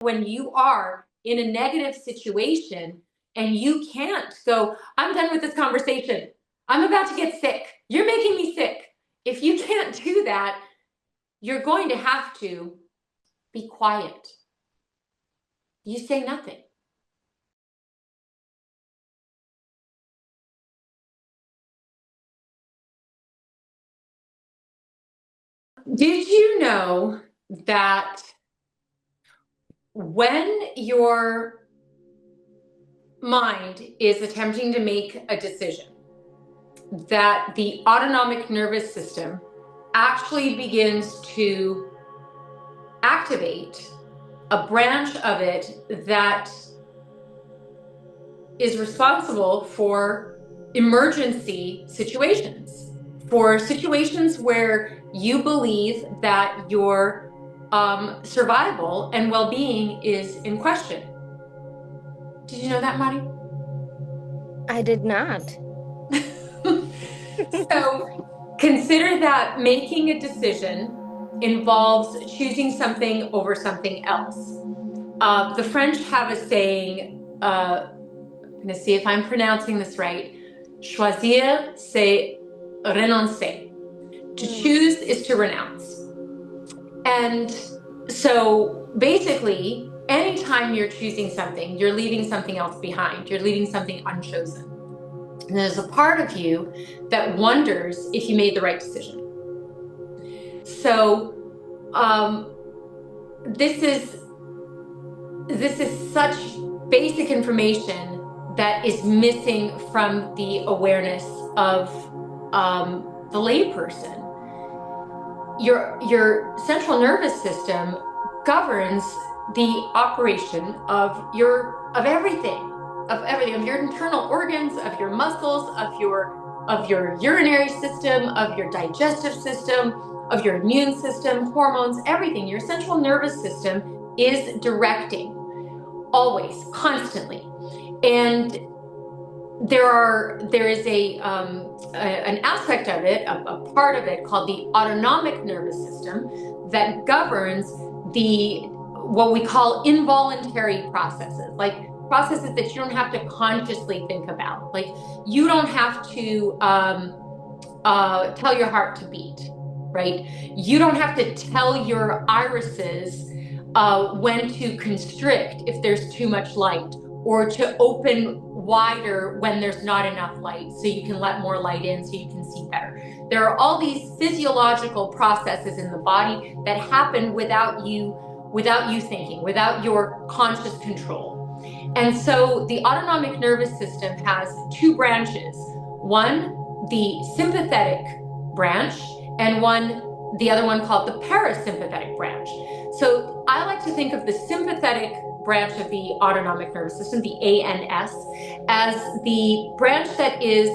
When you are in a negative situation and you can't go, I'm done with this conversation, I'm about to get sick, you're making me sick. If you can't do that, you're going to have to be quiet. You say nothing. Did you know that when your mind is attempting to make a decision, that the autonomic nervous system actually begins to activate a branch of it that is responsible for emergency situations, for situations where you believe that your survival and well-being is in question. Did you know that, Mari? I did not. So consider that making a decision involves choosing something over something else. The French have a saying, I'm going to see if I'm pronouncing this right. Choisir, c'est renoncer. To choose is to renounce. And so basically, anytime you're choosing something, you're leaving something else behind. You're leaving something unchosen. And there's a part of you that wonders if you made the right decision. So this is such basic information that is missing from the awareness of the layperson. Your central nervous system governs the operation of everything, of your internal organs, of your muscles, of your urinary system, of your digestive system, of your immune system, hormones, everything. Your central nervous system is directing always, constantly. And there is an aspect of it, a part of it called the autonomic nervous system that governs what we call involuntary processes, like processes that you don't have to consciously think about. Like you don't have to tell your heart to beat, right? You don't have to tell your irises when to constrict if there's too much light, or to open wider when there's not enough light, so you can let more light in so you can see better. There are all these physiological processes in the body that happen without you thinking, without your conscious control. And so the autonomic nervous system has two branches. One, the sympathetic branch, and the other one called the parasympathetic branch. So I like to think of the sympathetic branch of the autonomic nervous system, the ANS, as the branch that is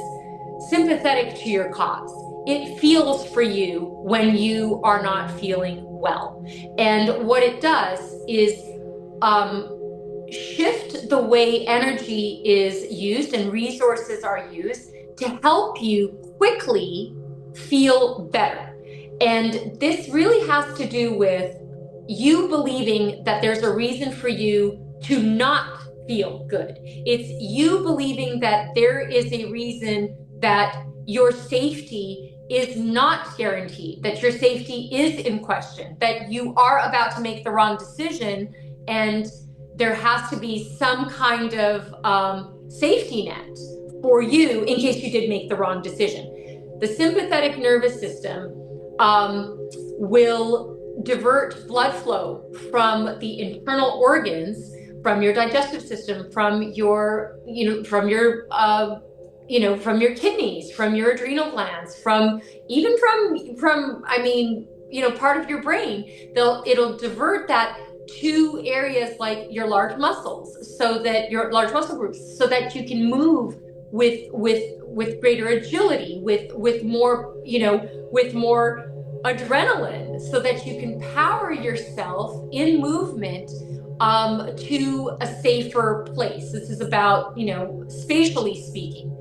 sympathetic to your cause. It feels for you when you are not feeling well. And what it does is shift the way energy is used and resources are used to help you quickly feel better. And this really has to do with you believing that there's a reason for you to not feel good. It's you believing that there is a reason that your safety is not guaranteed, that your safety is in question, that you are about to make the wrong decision, and there has to be some kind of safety net for you in case you did make the wrong decision. The sympathetic nervous system will divert blood flow from the internal organs, from your digestive system, from your kidneys, from your adrenal glands, from part of your brain. It'll divert that to areas like your large muscles, so that your large muscle groups, so that you can move with greater agility, with more adrenaline, so that you can power yourself in movement to a safer place. This is about, spatially speaking.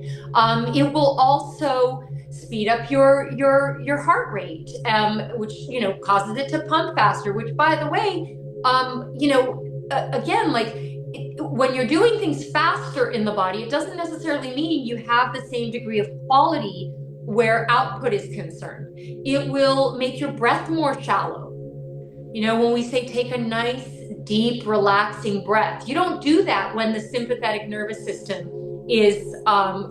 It will also speed up your heart rate, which causes it to pump faster, which, by the way, again, like when you're doing things faster in the body, it doesn't necessarily mean you have the same degree of quality where output is concerned. It will make your breath more shallow. When we say take a nice, deep, relaxing breath, you don't do that when the sympathetic nervous system is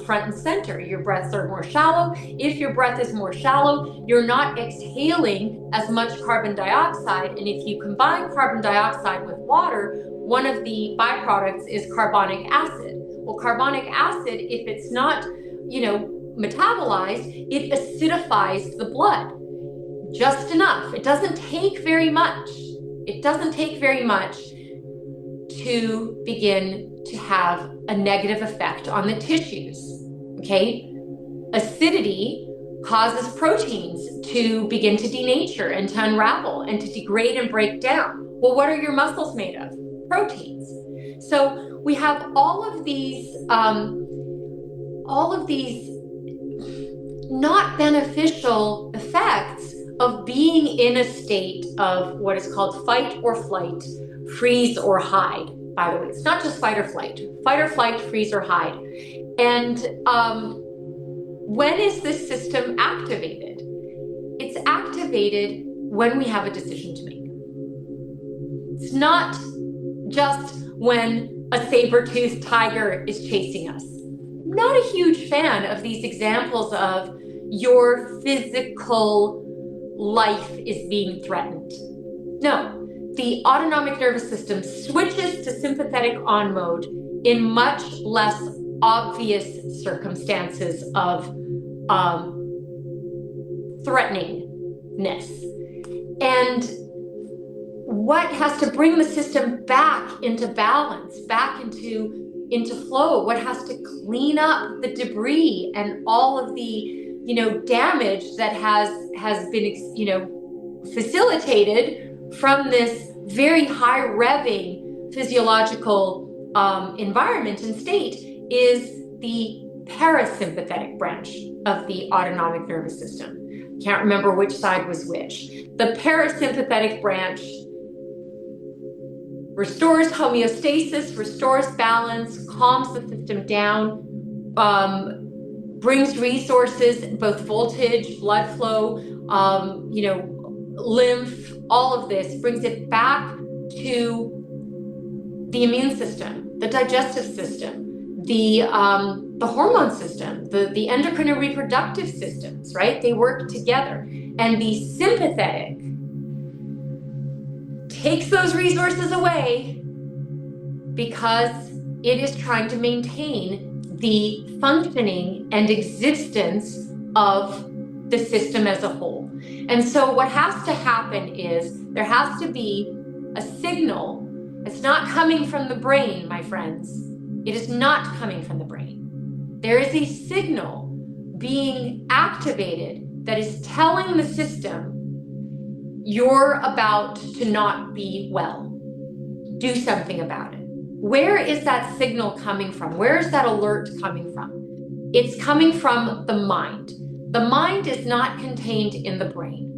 front and center. Your breaths are more shallow. If your breath is more shallow, you're not exhaling as much carbon dioxide. And if you combine carbon dioxide with water, one of the byproducts is carbonic acid. Well, carbonic acid, if it's not, metabolized, it acidifies the blood just enough. It doesn't take very much. It doesn't take very much to begin to have a negative effect on the tissues, okay? Acidity causes proteins to begin to denature and to unravel and to degrade and break down. Well, what are your muscles made of? Proteins. So we have all of these not beneficial effects of being in a state of what is called fight or flight, freeze or hide. By the way, it's not just fight or flight, freeze or hide. And when is this system activated? It's activated when we have a decision to make. It's not just when a saber-toothed tiger is chasing us. I'm not a huge fan of these examples of your physical life is being threatened. No, the autonomic nervous system switches to sympathetic on mode in much less obvious circumstances of threateningness. And what has to bring the system back into balance, back into flow, what has to clean up the debris and all of the damage that has been facilitated from this very high revving physiological environment and state is the parasympathetic branch of the autonomic nervous system. Can't remember which side was which. The parasympathetic branch restores homeostasis, restores balance, calms the system down, brings resources, both voltage, blood flow, lymph, all of this, brings it back to the immune system, the digestive system, the hormone system, the endocrine and reproductive systems, right? They work together. And the sympathetic takes those resources away because it is trying to maintain the functioning and existence of the system as a whole. And so what has to happen is there has to be a signal. It's not coming from the brain, my friends. It is not coming from the brain. There is a signal being activated that is telling the system, you're about to not be well. Do something about it. Where is that signal coming from? Where is that alert coming from? It's coming from the mind. The mind is not contained in the brain.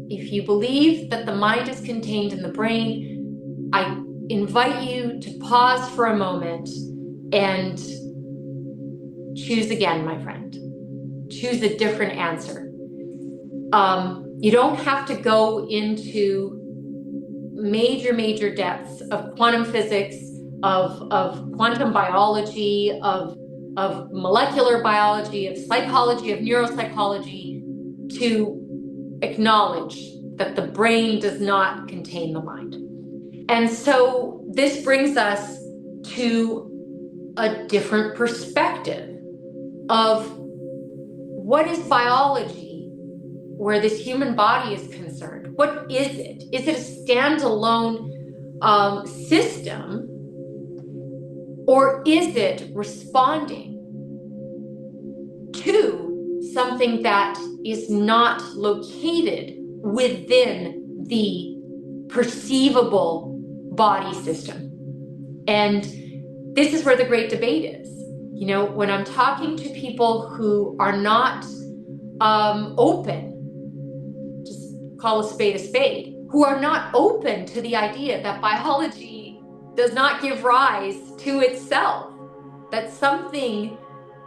If you believe that the mind is contained in the brain, I invite you to pause for a moment and choose again, my friend. Choose a different answer. You don't have to go into major depths of quantum physics, of quantum biology, of molecular biology, of psychology, of neuropsychology, to acknowledge that the brain does not contain the mind. And so this brings us to a different perspective of what is biology where this human body is concerned. What is it? Is it a standalone system, or is it responding to something that is not located within the perceivable body system? And this is where the great debate is. When I'm talking to people who are not open, just call a spade, who are not open to the idea that biology does not give rise to itself, that something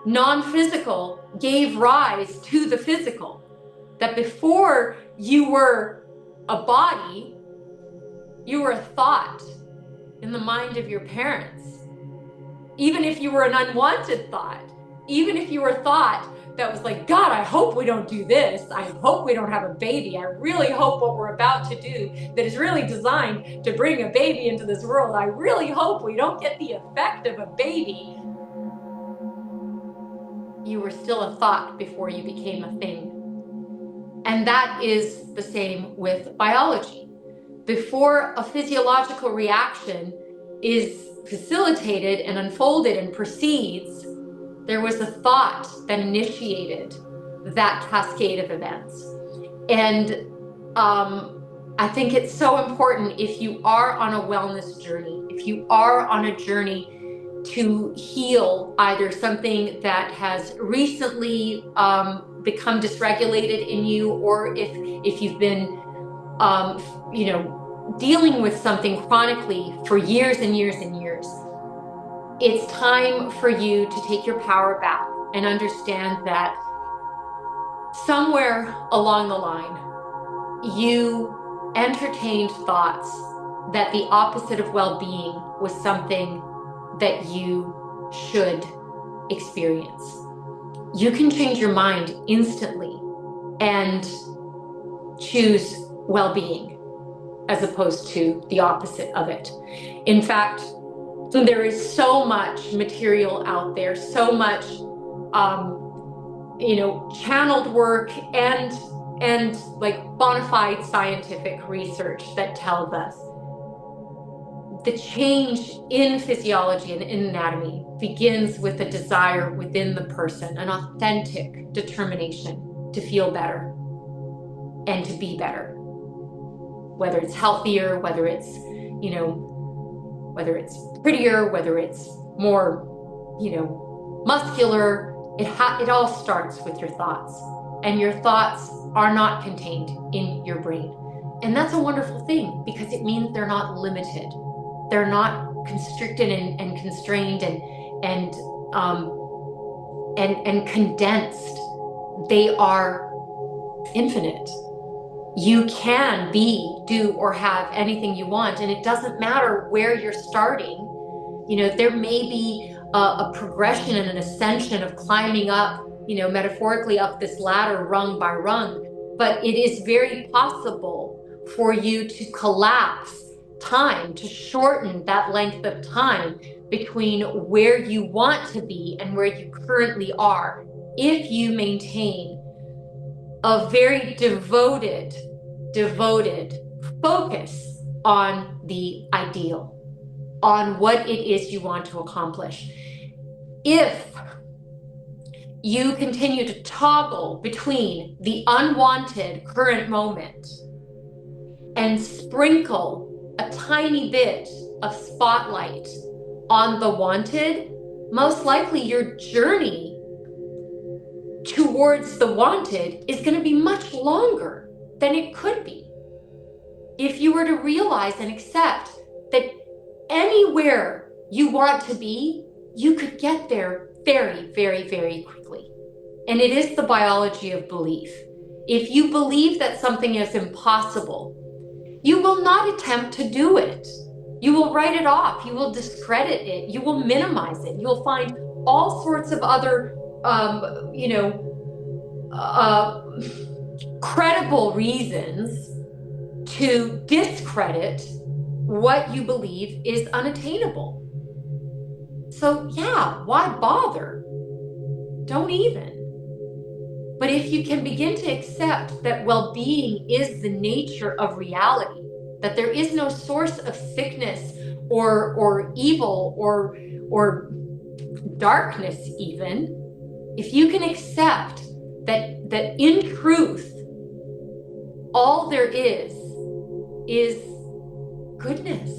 non-physical gave rise to the physical, that before you were a body, you were a thought in the mind of your parents. Even if you were an unwanted thought, even if you were a thought that was like, God, I hope we don't do this. I hope we don't have a baby. I really hope what we're about to do that is really designed to bring a baby into this world, I really hope we don't get the effect of a baby. You were still a thought before you became a thing. And that is the same with biology. Before a physiological reaction is facilitated and unfolded and proceeds, there was a thought that initiated that cascade of events. And I think it's so important, if you are on a wellness journey, if you are on a journey to heal either something that has recently become dysregulated in you, or if you've been dealing with something chronically for years and years and years, it's time for you to take your power back and understand that somewhere along the line, you entertained thoughts that the opposite of well-being was something that you should experience. You can change your mind instantly and choose well-being as opposed to the opposite of it. In fact, there is so much material out there, so much channeled work and like bona fide scientific research that tells us the change in physiology and in anatomy begins with a desire within the person, an authentic determination to feel better and to be better. Whether it's healthier, whether it's prettier, whether it's more, muscular, it all starts with your thoughts. And your thoughts are not contained in your brain. And that's a wonderful thing, because it means they're not limited. They're not constricted and constrained and condensed. They are infinite. You can be, do, or have anything you want, and it doesn't matter where you're starting. There may be a progression and an ascension of climbing up, metaphorically up this ladder rung by rung, but it is very possible for you to collapse time, to shorten that length of time between where you want to be and where you currently are, if you maintain a very devoted focus on the ideal, on what it is you want to accomplish. If you continue to toggle between the unwanted current moment and sprinkle a tiny bit of spotlight on the wanted, most likely your journey towards the wanted is going to be much longer than it could be if you were to realize and accept that anywhere you want to be, you could get there very, very, very quickly. And it is the biology of belief. If you believe that something is impossible, you will not attempt to do it. You will write it off. You will discredit it. You will minimize it. You'll find all sorts of other credible reasons to discredit what you believe is unattainable. So yeah, why bother? Don't even. But if you can begin to accept that well-being is the nature of reality, that there is no source of sickness or evil or darkness even, if you can accept that in truth, all there is goodness.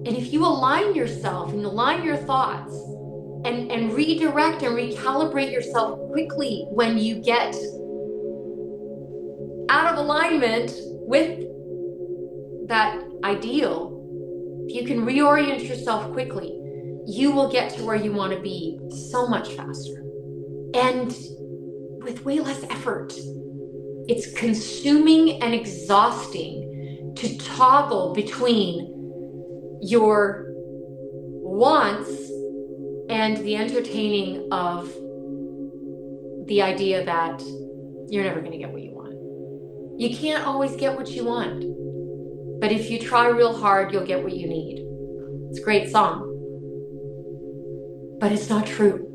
And if you align yourself and align your thoughts and redirect and recalibrate yourself quickly when you get out of alignment with that ideal, if you can reorient yourself quickly, you will get to where you want to be so much faster and with way less effort. It's consuming and exhausting to toggle between your wants and the entertaining of the idea that you're never going to get what you want. You can't always get what you want, but if you try real hard, you'll get what you need. It's a great song, but it's not true.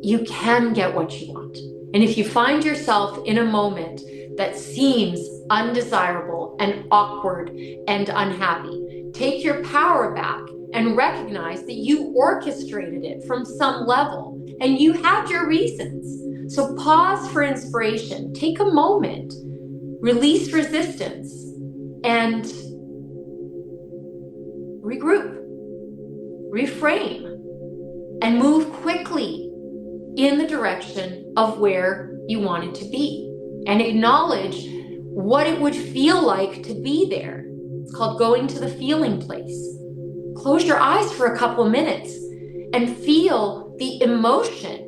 You can get what you want. And if you find yourself in a moment that seems undesirable and awkward and unhappy, take your power back and recognize that you orchestrated it from some level and you had your reasons. So pause for inspiration, take a moment, release resistance, and regroup, reframe, and move quickly in the direction of where you wanted to be, and acknowledge what it would feel like to be there. It's called going to the feeling place. Close your eyes for a couple of minutes and feel the emotion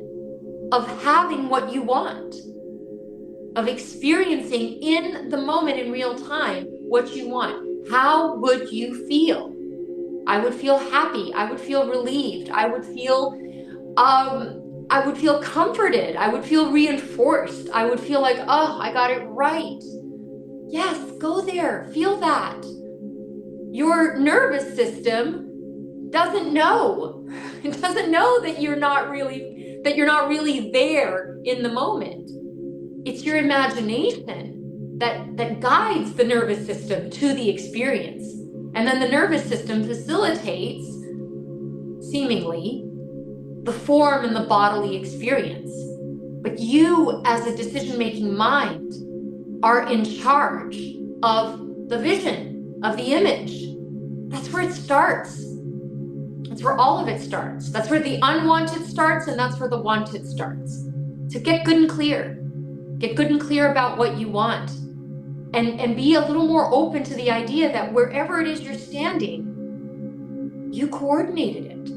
of having what you want, of experiencing in the moment in real time what you want. How would you feel? I would feel happy. I would feel relieved. I would feel comforted. I would feel reinforced. I would feel like, oh, I got it right. Yes, go there. Feel that. Your nervous system doesn't know. It doesn't know that you're not really there in the moment. It's your imagination that guides the nervous system to the experience. And then the nervous system facilitates, seemingly, the form and the bodily experience. But you, as a decision-making mind, are in charge of the vision, of the image. That's where it starts. That's where all of it starts. That's where the unwanted starts, and that's where the wanted starts. So get good and clear. Get good and clear about what you want. And be a little more open to the idea that wherever it is you're standing, you coordinated it.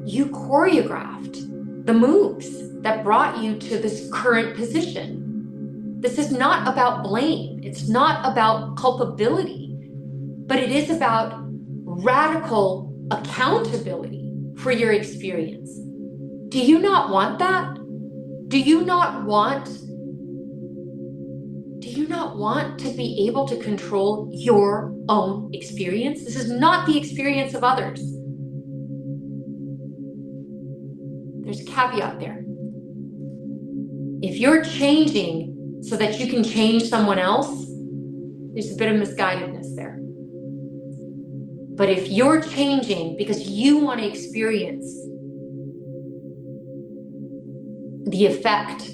You choreographed the moves that brought you to this current position. This is not about blame. It's not about culpability, but it is about radical accountability for your experience. Do you not want that? Do you not want to be able to control your own experience? This is not the experience of others. There's a caveat there. If you're changing so that you can change someone else, there's a bit of misguidedness there. But if you're changing because you want to experience the effect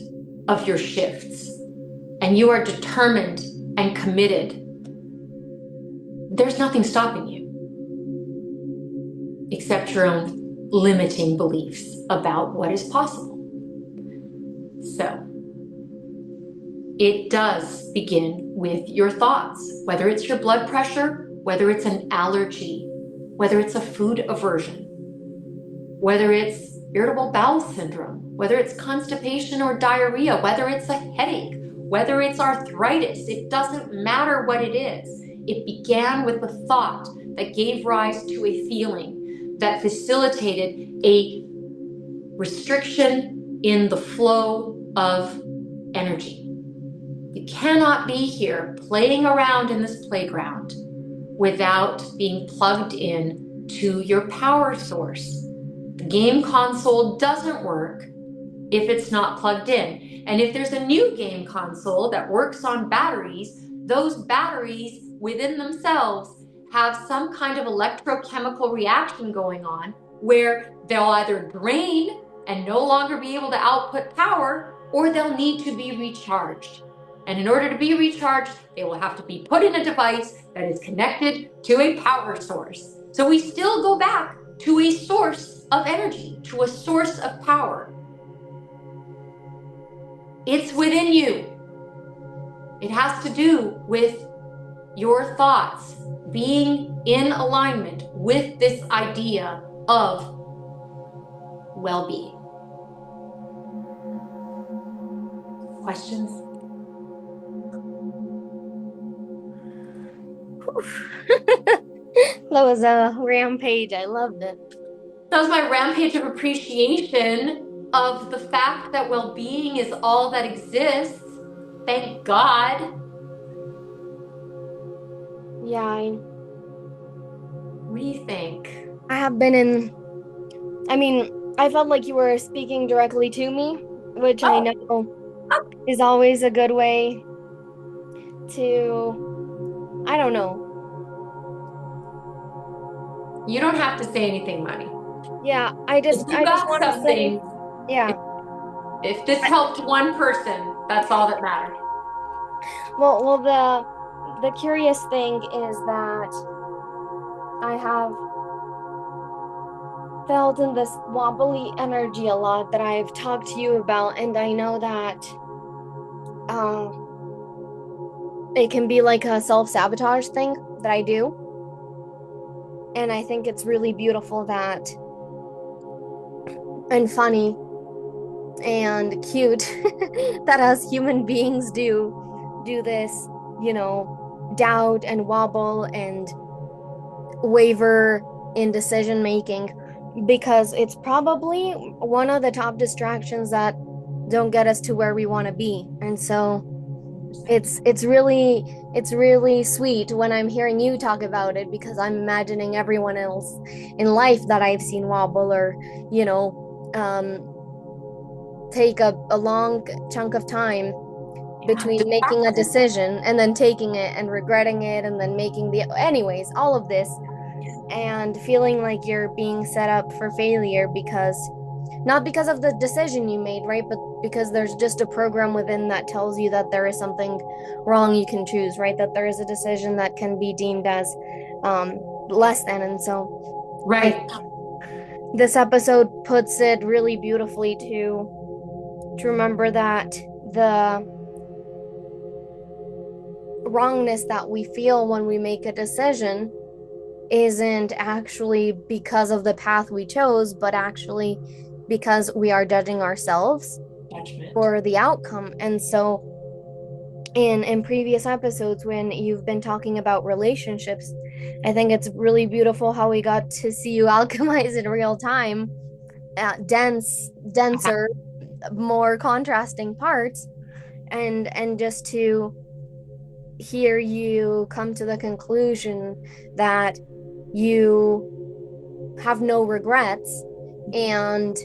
of your shifts, and you are determined and committed, there's nothing stopping you except your own limiting beliefs about what is possible. So it does begin with your thoughts, whether it's your blood pressure, whether it's an allergy, whether it's a food aversion, whether it's irritable bowel syndrome, whether it's constipation or diarrhea, whether it's a headache, whether it's arthritis. It doesn't matter what it is. It began with a thought that gave rise to a feeling that facilitated a restriction in the flow of energy. You cannot be here playing around in this playground without being plugged in to your power source. The game console doesn't work if it's not plugged in. And if there's a new game console that works on batteries, those batteries within themselves have some kind of electrochemical reaction going on where they'll either drain and no longer be able to output power, or they'll need to be recharged. And in order to be recharged, they will have to be put in a device that is connected to a power source. So we still go back to a source of energy, to a source of power. It's within you. It has to do with your thoughts being in alignment with this idea of well-being. Questions? That was a rampage. I loved it. That was my rampage of appreciation of the fact that well-being is all that exists. Thank God. Yeah, What do you think? I have been in, I mean, I felt like you were speaking directly to me, which I Oh, know is always a good way to, I don't know. you don't have to say anything, Money. Yeah, If you I just got want to say, something, yeah. if this helped one person, that's all that matters. Well, the curious thing is that I have felt in this wobbly energy a lot that I've talked to you about, and I know that uh, it can be like a self-sabotage thing that I do. And I think it's really beautiful that and funny and cute that us human beings do this, doubt and wobble and waver in decision making because it's probably one of the top distractions that don't get us to where we want to be. And so it's really sweet when I'm hearing you talk about it because I'm imagining everyone else in life that I've seen wobble or, take a long chunk of time Yeah, between making a decision and then taking it and regretting it and then making the anyways all of this and feeling like you're being set up for failure because not because of the decision you made, right, but because there's just a program within that tells you that there is something wrong you can choose, right, that there is a decision that can be deemed as less than. And so I right. this episode puts it really beautifully to remember that the wrongness that we feel when we make a decision isn't actually because of the path we chose, but actually because we are judging ourselves Judgment. for the outcome. And so in previous episodes when you've been talking about relationships, I think it's really beautiful how we got to see you alchemize in real time denser, more contrasting parts, and just to hear you come to the conclusion that you have no regrets. And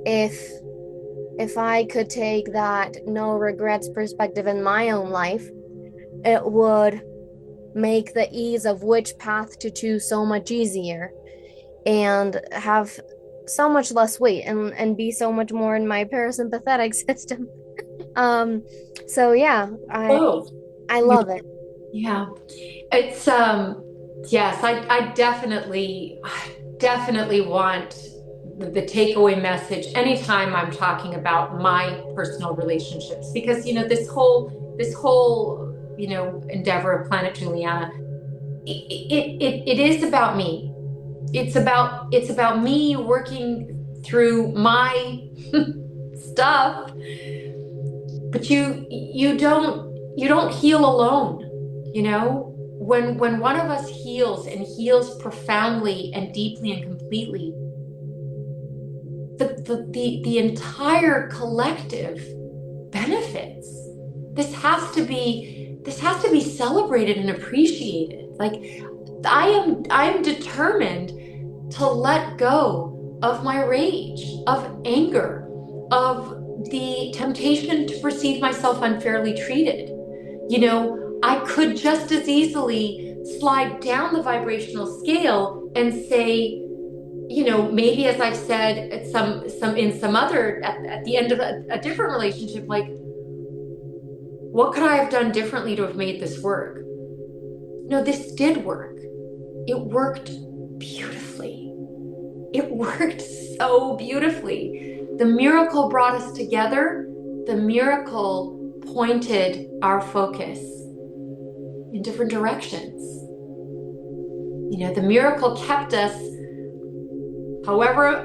if I could take that no regrets perspective in my own life, it would make the ease of which path to choose so much easier and have so much less weight and be so much more in my parasympathetic system. um so yeah, Oh, I love it. yeah. It's yes, I definitely want the takeaway message anytime I'm talking about my personal relationships because this whole endeavor of Planet Juliana, it is about me. It's about me working through my stuff, but you don't heal alone. When one of us heals and heals profoundly and deeply and completely, the entire collective benefits. This has to be celebrated and appreciated. Like I'm determined to let go of my rage, of anger, of the temptation to perceive myself unfairly treated. I could just as easily slide down the vibrational scale and say, maybe as I've said at some other at the end of a different relationship, like, what could I have done differently to have made this work? No, this did work. It worked beautifully. It worked so beautifully. The miracle brought us together. The miracle pointed our focus. in different directions. The miracle kept us however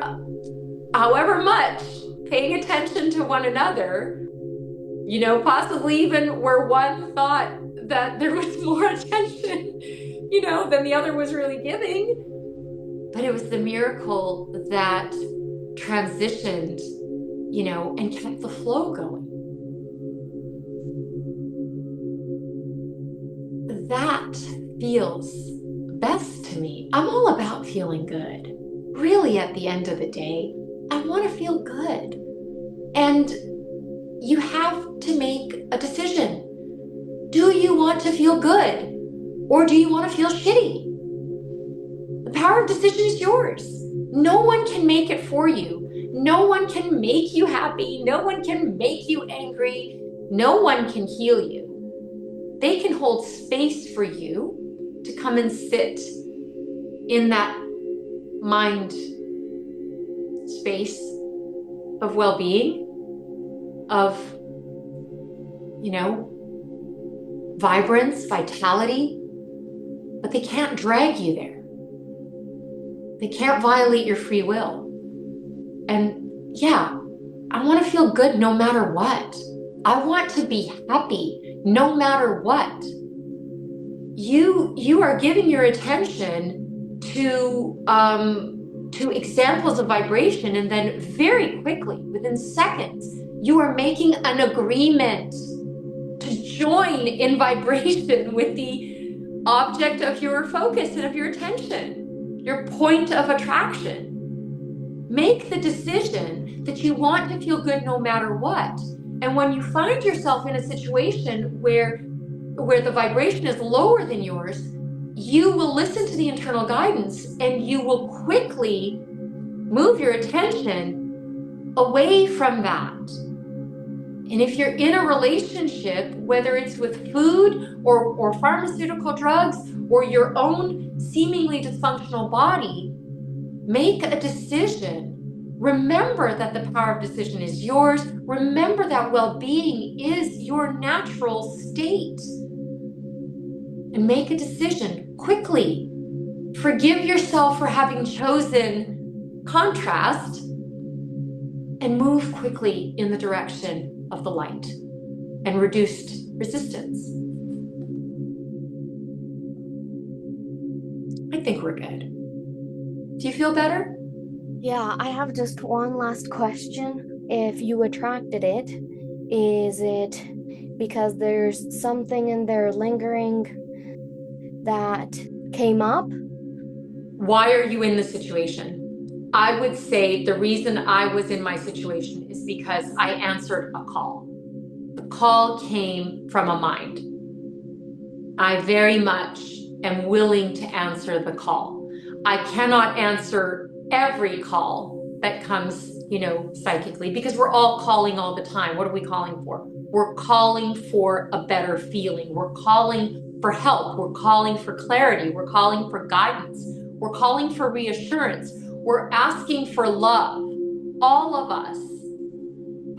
much paying attention to one another, possibly even where one thought that there was more attention, than the other was really giving. But it was the miracle that transitioned, and kept the flow going. That feels best to me. I'm all about feeling good. Really, at the end of the day, I want to feel good. And you have to make a decision. Do you want to feel good? Or do you want to feel shitty? The power of decision is yours. No one can make it for you. No one can make you happy. No one can make you angry. No one can heal you. They can hold space for you to come and sit in that mind space of well-being, of, vibrance, vitality, but they can't drag you there. They can't violate your free will. And yeah, I want to feel good no matter what. I want to be happy no matter what. You are giving your attention to examples of vibration, and then very quickly, within seconds, you are making an agreement to join in vibration with the object of your focus and of your attention, your point of attraction. Make the decision that you want to feel good no matter what. And when you find yourself in a situation where the vibration is lower than yours, you will listen to the internal guidance and you will quickly move your attention away from that. And if you're in a relationship, whether it's with food or pharmaceutical drugs or your own seemingly dysfunctional body, make a decision. Remember that the power of decision is yours. Remember that well-being is your natural state. And make a decision quickly. Forgive yourself for having chosen contrast and move quickly in the direction of the light and reduced resistance. I think we're good. Do you feel better? Yeah, I have just one last question. If you attracted it, is it because there's something in there lingering that came up? Why are you in the situation? I would say the reason I was in my situation is because I answered a call. The call came from a mind. I very much am willing to answer the call. I cannot answer every call that comes, psychically, because we're all calling all the time. What are we calling for? We're calling for a better feeling. We're calling for help. We're calling for clarity. We're calling for guidance. We're calling for reassurance. We're asking for love. All of us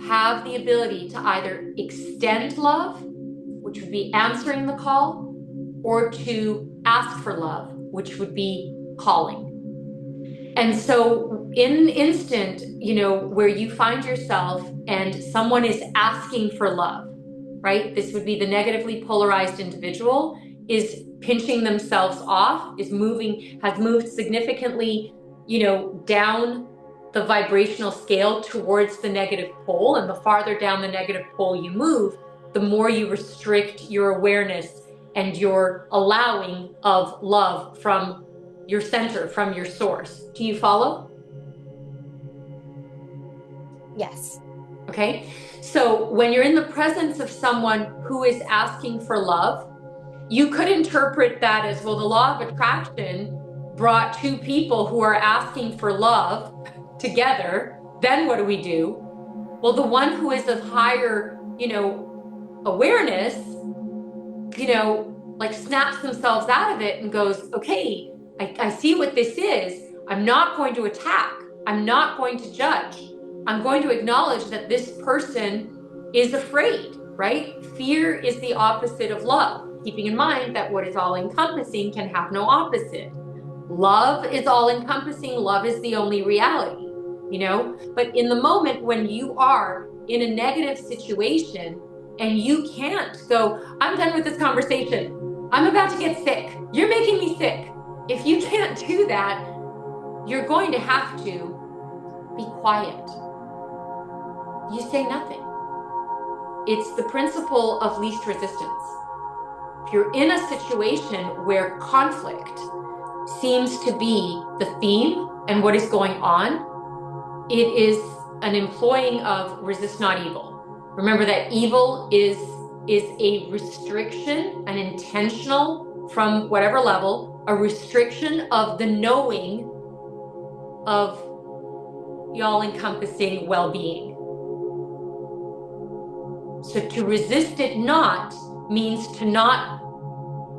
have the ability to either extend love, which would be answering the call, or to ask for love, which would be calling. And so in an instant, where you find yourself and someone is asking for love, right? This would be the negatively polarized individual is pinching themselves off, has moved significantly, down the vibrational scale towards the negative pole. And the farther down the negative pole you move, the more you restrict your awareness and your allowing of love from your center, from your source. Do you follow? Yes. Okay. So when you're in the presence of someone who is asking for love, you could interpret that as, well, the law of attraction brought two people who are asking for love together. Then what do? Well, the one who is of higher, awareness, snaps themselves out of it and goes, okay, I see what this is. I'm not going to attack. I'm not going to judge. I'm going to acknowledge that this person is afraid, right? Fear is the opposite of love. keeping in mind that what is all encompassing can have no opposite. Love is all encompassing. Love is the only reality, you know? But in the moment when you are in a negative situation and you can't go, I'm done with this conversation, I'm about to get sick, you're making me sick. If you can't do that, you're going to have to be quiet. You say nothing. It's the principle of least resistance. If you're in a situation where conflict seems to be the theme and what is going on, it is an employing of resist not evil. Remember that evil is a restriction, an intentional, from whatever level, a restriction of the knowing of the all-encompassing well-being. So to resist it not means to not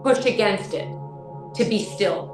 push against it, to be still.